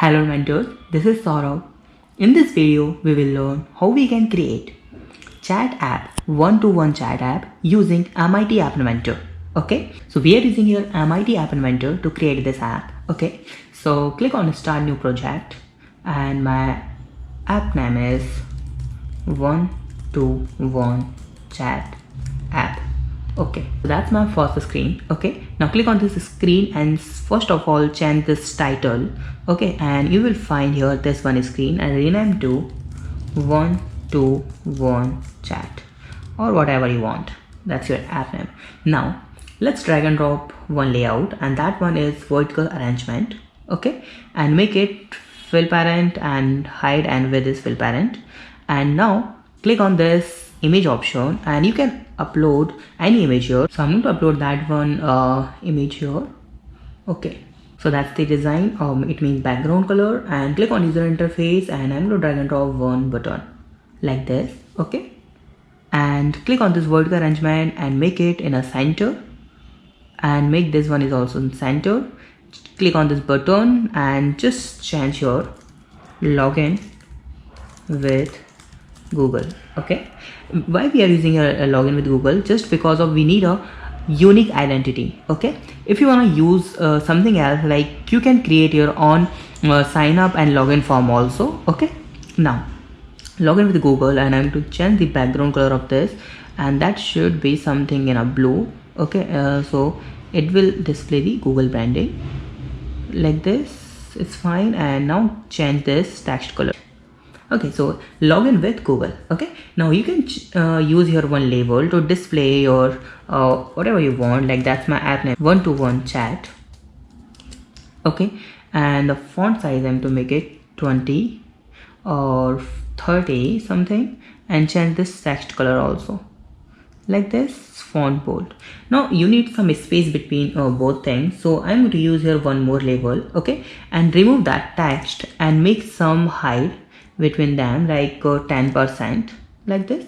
Hello mentors, this is Saurav. In this video, we will learn how we can create chat app, one-to-one chat app using MIT App Inventor. Okay, so we are using here MIT App Inventor to create this app. Okay, so click on Start New Project, and my app name is one-to-one chat app. Okay, so that's my first screen. Okay, now click on this screen and first of all change this title. Okay, and you will find here this one screen and rename to one-to-one chat or whatever you want. That's your app name. Now let's drag and drop one layout, and that one is vertical arrangement. Okay, and make it fill parent and hide and width is fill parent. And now click on this image option and you can upload any image here. So I'm going to upload that one image here. Okay, so that's the design. It means background color, and click on user interface and I'm going to drag and drop one button like this. Okay, and click on this vertical arrangement and make it in a center, and make this one is also in center. Click on this button and just change your login with Google. Okay, why we are using a login with Google? Just because of we need a unique identity. Okay, if you want to use something else, like you can create your own sign up and login form also. Okay, now login with Google, and I'm going to change the background color of this, and that should be something in a blue. Okay, so it will display the Google branding like this. It's fine. And now change this text color. Okay, so login with Google. Okay, now you can use your one label to display your whatever you want. Like that's my app name, one-to-one chat. Okay, and the font size I'm to make it 20 or 30 something, and change this text color also like this, font bold. Now you need some space between both things, so I'm going to use here one more label. Okay, and remove that text and make some height between them, like 10% like this.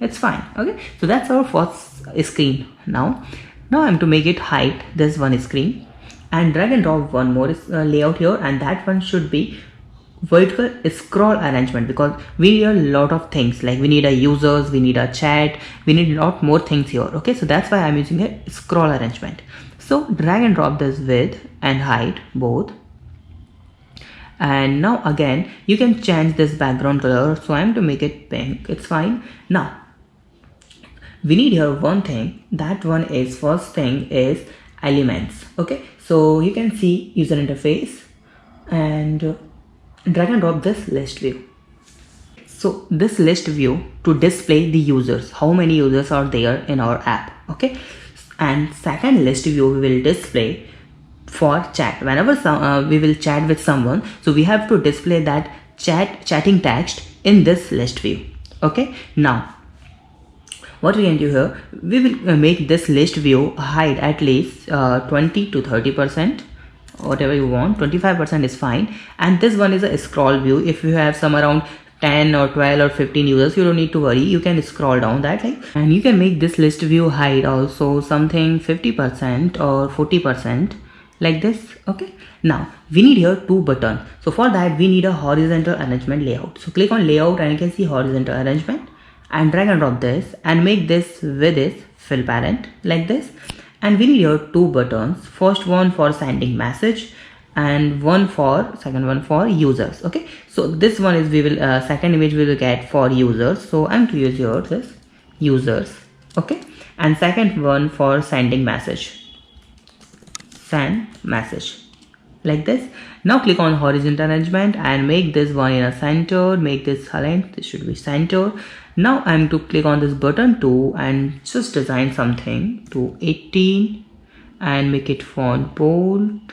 It's fine. Okay, so that's our first screen. Now I'm to make it height this one screen and drag and drop one more layout here, and that one should be vertical scroll arrangement, because we need a lot of things, like we need a users, we need a chat, we need a lot more things here. Okay, so that's why I'm using a scroll arrangement. So drag and drop this width and height both. And now again you can change this background color, so I'm to make it pink. It's fine. Now we need here one thing. That one is, first thing is elements. Okay, so you can see user interface and drag and drop this list view. So this list view to display the users, how many users are there in our app. Okay, and second list view we will display for chat. Whenever we will chat with someone, so we have to display that chatting text in this list view. Okay, now what we can do here, we will make this list view hide at least 20 to 30%, whatever you want. 25% is fine. And this one is a scroll view. If you have some around 10 or 12 or 15 users, you don't need to worry, you can scroll down that, like, and you can make this list view hide also something 50% or 40% like this. Okay, now we need here two buttons. So for that we need a horizontal arrangement layout. So click on layout and you can see horizontal arrangement, and drag and drop this and make this width is fill parent like this. And we need here two buttons, first one for sending message and second one for users. Okay, so this one is we will second image we will get for users, so I'm to use here this users. Okay, and second one for sending message, send message like this. Now click on horizontal arrangement and make this one in a center, make this aligned, this should be center. Now I'm to click on this button too and just design something to 18 and make it font bold.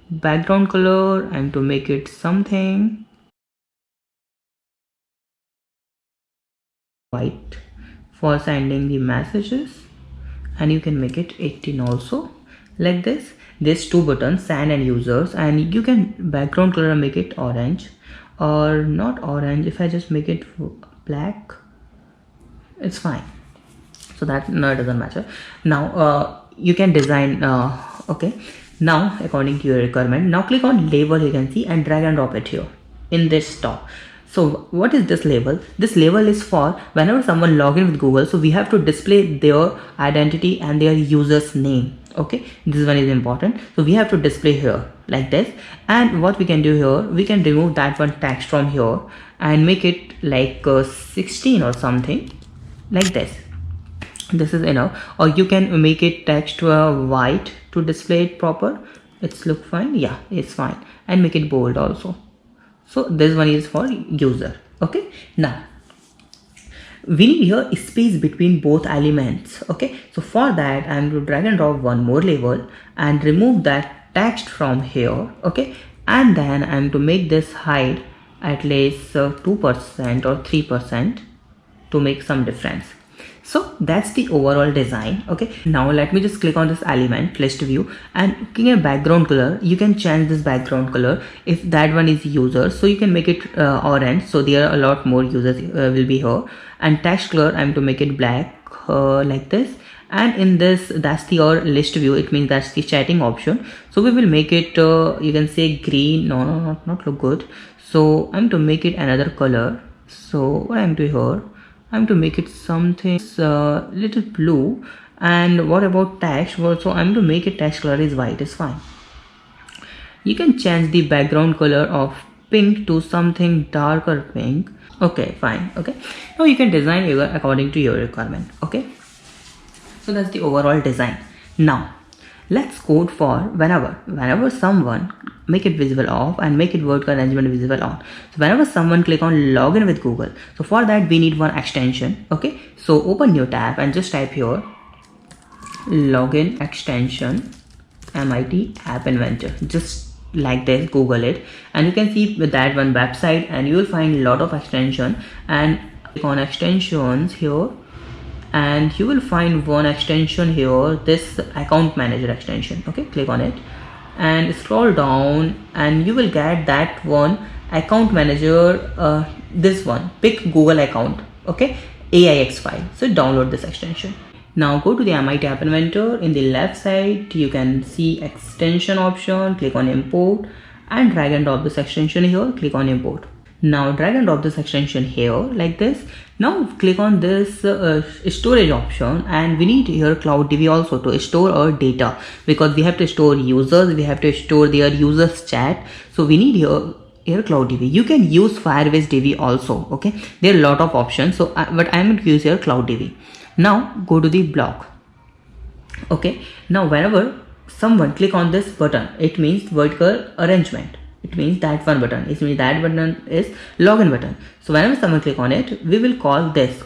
Background color I'm to make it something white for sending the messages, and you can make it 18 also like this. There's two buttons, send and users, and you can background color make it orange or not orange. If I just make it black, it's fine. So that no, it doesn't matter. Now you can design okay, Now according to your requirement, now click on label, you can see, and drag and drop it here in this top. So what is this label? This label is for whenever someone log in with Google, so we have to display their identity and their user's name. Okay, this one is important, so we have to display here like this. And what we can do here, we can remove that one text from here and make it like 16 or something like this. This is enough, or you can make it text white to display it proper. It's look fine, yeah, it's fine. And make it bold also. So this one is for user. Okay, now we need here a space between both elements. Okay, so for that I'm going to drag and drop one more label and remove that text from here. Okay, and then I'm to make this height at least 2% or 3% to make some difference. So that's the overall design. Okay, now let me just click on this element list view, and clicking a background color, you can change this background color. If that one is user, so you can make it orange, so there are a lot more users will be here. And text color, I'm to make it black like this. And in this, that's the your list view, it means that's the chatting option. So we will make it you can say green. No, not look good. So I'm to make it another color. So what I'm doing here, I'm to make it something little blue. And what about text? Well, so I'm to make it text color is white, is fine. You can change the background color of pink to something darker pink. Okay, fine. Okay, now you can design according to your requirement. Okay, so that's the overall design. Now let's code for whenever someone make it visible off and make it vertical arrangement visible on. So whenever someone click on login with Google, so for that we need one extension. Okay, so open new tab and just type here login extension MIT App Inventor, just like this, Google it, and you can see with that one website, and you will find a lot of extension. And click on extensions here, and you will find one extension here, this account manager extension. Okay, click on it and scroll down, and you will get that one account manager, this one, pick Google account. Okay, AIX file. So download this extension. Now go to the MIT App Inventor. In the left side you can see extension option, click on import and drag and drop this extension here, click on import. Now drag and drop this extension here like this. Now click on this storage option, and we need here CloudDB also to store our data, because we have to store users, we have to store their users chat. So we need here CloudDB. You can use Firebase DB also. Okay, there are a lot of options, so but I'm going to use here CloudDB. Now go to the blog. Okay, now whenever someone click on this button, it means vertical arrangement. It means that one button. It means that button is login button. So whenever someone click on it, we will call this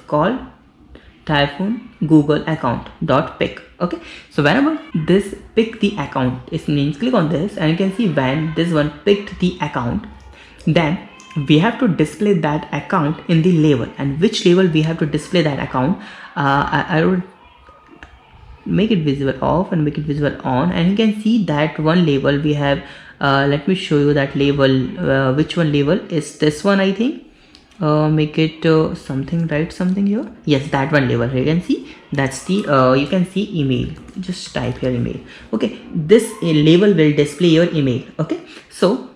Typhoon Google account dot pick. Okay, so whenever this pick the account, it means click on this, and you can see when this one picked the account, then we have to display that account in the label. And which label we have to display that account, I would make it visible off and make it visible on, and you can see that one label we have. Let me show you that label. Which one label is this one? I think make it something, write something here. Yes, that one label. You can see that's the you can see email. Just type here email. Okay, this label will display your email. Okay, so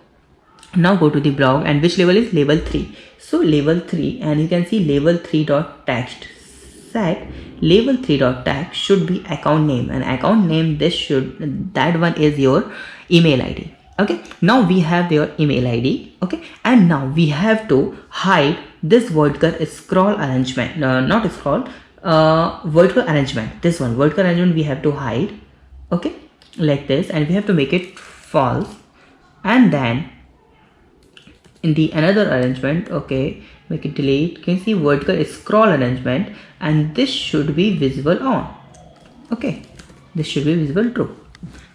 now go to the blog, and which label is label 3. So label 3, and you can see label 3.text. Set label 3.text should be account name, and account name that one is your email ID. Okay, now we have your email ID. Okay, and now we have to hide this vertical scroll arrangement, not scroll, vertical arrangement. This one vertical arrangement we have to hide. Okay, like this, and we have to make it false. And then in the another arrangement, okay, make it delete. You can see vertical scroll arrangement, and this should be visible on. Okay, this should be visible true.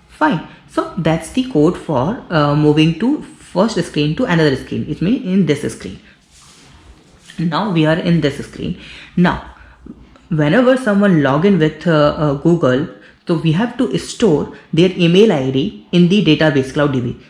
Fine. So that's the code for moving to first screen to another screen. It means in this screen. Now we are in this screen. Now whenever someone log in with Google, so we have to store their email ID in the database CloudDB.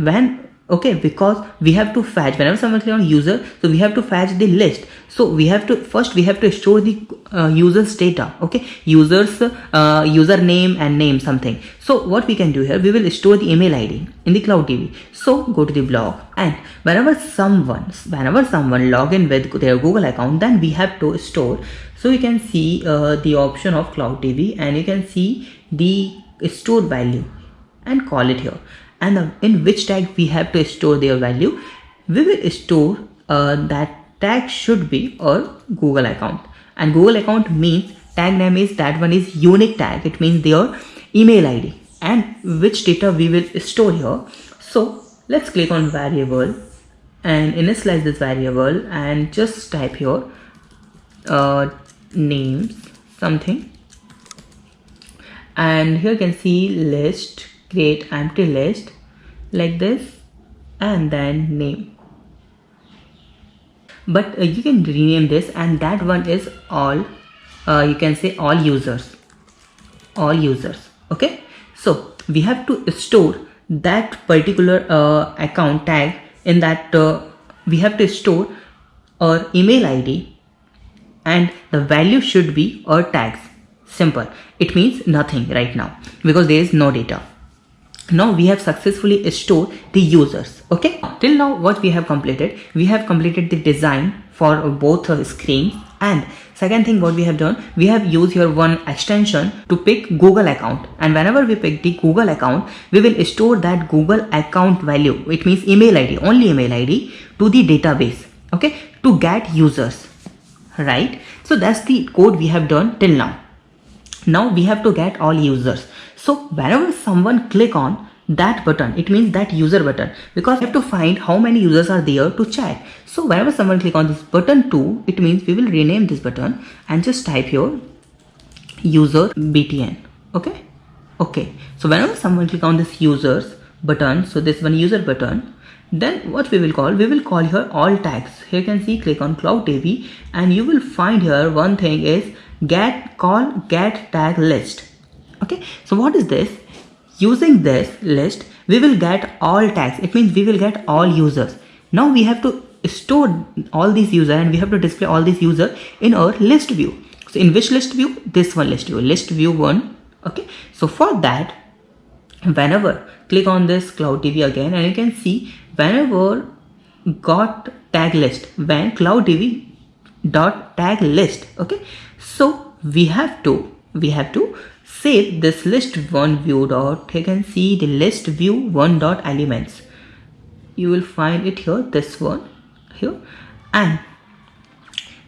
When Okay, because we have to fetch whenever someone click on user, so we have to fetch the list. So we have to store the users data. Okay, users username and name something. So what we can do here, we will store the email ID in the Cloud DB. So go to the blog, and whenever someone log in with their Google account, then we have to store. So you can see the option of Cloud DB, and you can see the store value and call it here. And in which tag we have to store their value, we will store that tag should be our Google account. And Google account means tag name is, that one is unique tag. It means their email ID and which data we will store here. So let's click on variable and initialize this variable and just type here names something, and here you can see list, create empty list like this, and then name. But you can rename this, and that one is all, you can say all users. Okay, so we have to store that particular account tag in that we have to store our email ID, and the value should be our tags. Simple. It means nothing right now because there is no data. Now we have successfully stored the users. Okay, till now what we have completed, we have completed the design for both screens. And second thing what we have done, we have used here one extension to pick Google account, and whenever we pick the Google account, we will store that Google account value, it means email ID, only email ID, to the database. Okay, to get users, right? So that's the code we have done till now. Now we have to get all users. So whenever someone click on that button, it means that user button, because we have to find how many users are there to chat. So whenever someone click on this button 2, it means we will rename this button and just type here user btn. Okay, so whenever someone click on this users button, so this one user button, then what we will call here all tags. Here you can see, click on Cloud DB, and you will find here one thing is get tag list. Okay, so what is this? Using this list, we will get all tags. It means we will get all users. Now we have to store all these users, and we have to display all these users in our list view. So in which list view? This one list view 1. Okay, so for that, whenever click on this Cloud DB again, and you can see whenever got tag list, when Cloud DB dot tag list. Okay, so we have to save this list one view dot, you can see the list view one dot elements. You will find it here, this one here, and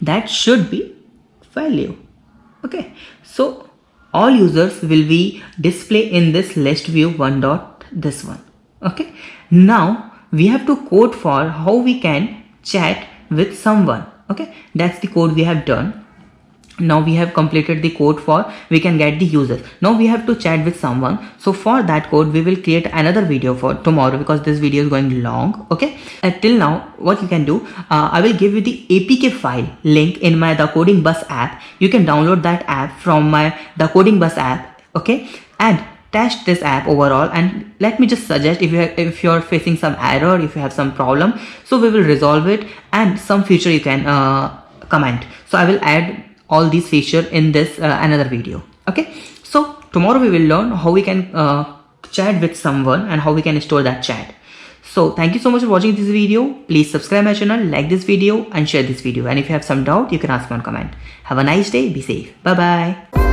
that should be value. Okay, so all users will be displayed in this list view one dot this one. Okay, now we have to code for how we can chat with someone. Okay, that's the code we have done. Now we have completed the code for we can get the users. Now we have to chat with someone. So for that code, we will create another video for tomorrow because this video is going long. Okay, till now what you can do, I will give you the APK file link in my The Coding Bus app. You can download that app from my The Coding Bus app. Okay, and test this app overall, and let me just suggest if you're facing some error, if you have some problem, so we will resolve it, and some feature you can comment. So I will add all these features in this another video. Okay, so tomorrow we will learn how we can chat with someone and how we can store that chat. So thank you so much for watching this video. Please subscribe my channel, like this video, and share this video. And if you have some doubt, you can ask me on comment. Have a nice day. Be safe. Bye bye.